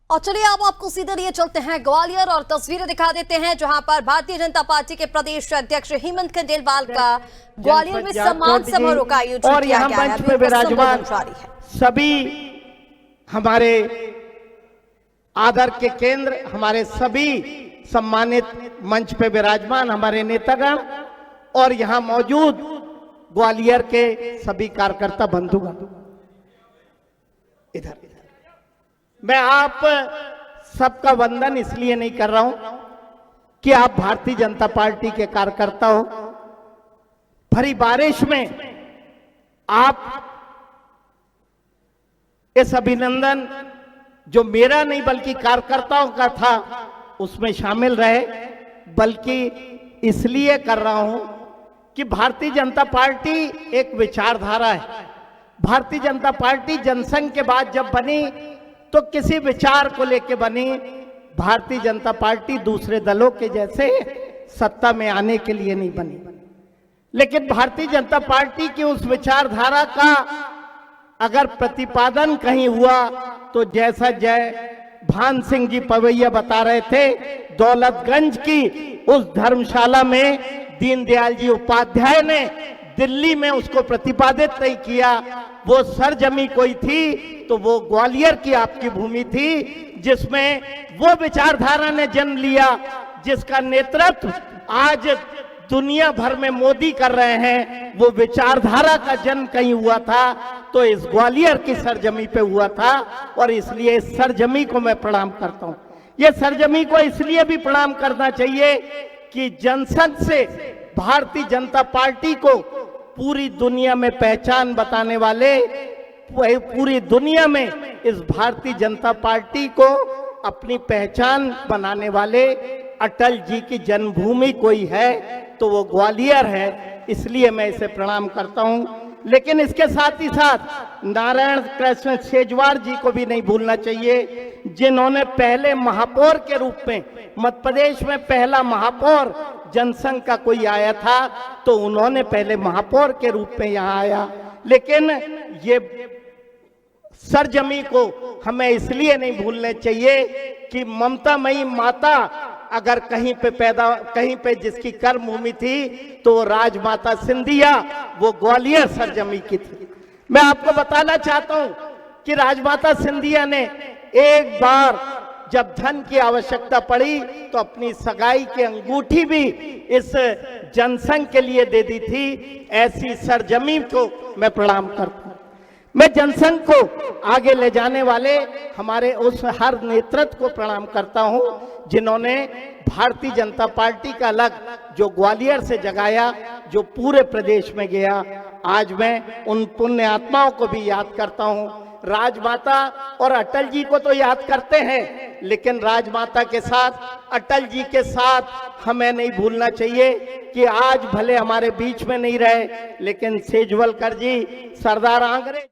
और चलिए अब आपको सीधे लिए चलते हैं ग्वालियर और तस्वीरें दिखा देते हैं जहां पर भारतीय जनता पार्टी के प्रदेश अध्यक्ष हेमंत खंडेलवाल का ग्वालियर में सम्मान समारोह का आयोजन और किया यहाँ गया मंच पे विराजमान सभी हमारे आदर के केंद्र, हमारे सभी सम्मानित मंच पे विराजमान हमारे नेतागण और यहाँ मौजूद ग्वालियर के सभी कार्यकर्ता बंधुगण। इधर मैं आप सबका वंदन इसलिए नहीं कर रहा हूं कि आप भारतीय जनता पार्टी के कार्यकर्ता हो। भरी बारिश में आप इस अभिनंदन जो मेरा नहीं बल्कि कार्यकर्ताओं का था उसमें शामिल रहे, बल्कि इसलिए कर रहा हूं कि भारतीय जनता पार्टी एक विचारधारा है। भारतीय जनता पार्टी जनसंघ के बाद जब बनी तो किसी विचार को लेकर बनी। भारतीय जनता पार्टी दूसरे दलों के जैसे सत्ता में आने के लिए नहीं बनी, लेकिन भारतीय जनता पार्टी की उस विचारधारा का अगर प्रतिपादन कहीं हुआ तो जैसा जय भान सिंह जी पवैया बता रहे थे, दौलतगंज की उस धर्मशाला में दीनदयाल जी उपाध्याय ने दिल्ली में उसको प्रतिपादित नहीं किया। वो सरजमी कोई थी तो वो ग्वालियर की आपकी भूमि थी, जिसमें वो विचारधारा ने जन्म लिया, जिसका नेतृत्व आज दुनिया भर में मोदी कर रहे हैं। वो विचारधारा का जन्म कहीं हुआ था तो इस ग्वालियर की सरजमी पे हुआ था, और इसलिए इस सरजमी को मैं प्रणाम करता हूं। ये सरजमी को इसलिए भी प्रणाम करना चाहिए कि जनसंघ से भारतीय जनता पार्टी को पूरी दुनिया में पहचान बताने वाले, पूरी दुनिया में इस भारतीय जनता पार्टी को अपनी पहचान बनाने वाले अटल जी की जन्मभूमि कोई है तो वो ग्वालियर है, इसलिए मैं इसे प्रणाम करता हूं। लेकिन इसके साथ ही साथ नारायण कृष्ण शेजवार जी को भी नहीं भूलना चाहिए, जिन्होंने पहले महापौर के रूप में, मध्य प्रदेश में पहला महापौर जनसंघ का कोई आया था तो उन्होंने पहले महापौर के रूप में यहाँ आया। लेकिन ये सरजमी को हमें इसलिए नहीं भूलने चाहिए कि ममतामयी माता अगर कहीं पे जिसकी कर्मभूमि थी तो वो राजमाता सिंधिया, वो ग्वालियर सरजमी की थी। मैं आपको बताना चाहता हूं कि राजमाता सिंधिया ने एक बार जब धन की आवश्यकता पड़ी तो अपनी सगाई की अंगूठी भी इस जनसंघ के लिए दे दी थी। ऐसी सरजमी को मैं प्रणाम करता हूं। मैं जनसंघ को आगे ले जाने वाले हमारे उस हर नेतृत्व को प्रणाम करता हूं जिन्होंने भारतीय जनता पार्टी का अलग जो ग्वालियर से जगाया, जो पूरे प्रदेश में गया। आज मैं उन पुण्य आत्माओं को भी याद करता हूं। राजमाता और अटल जी को तो याद करते हैं, लेकिन राजमाता के साथ, अटल जी के साथ हमें नहीं भूलना चाहिए कि आज भले हमारे बीच में नहीं रहे, लेकिन सेजवलकर जी, सरदार आंग्रे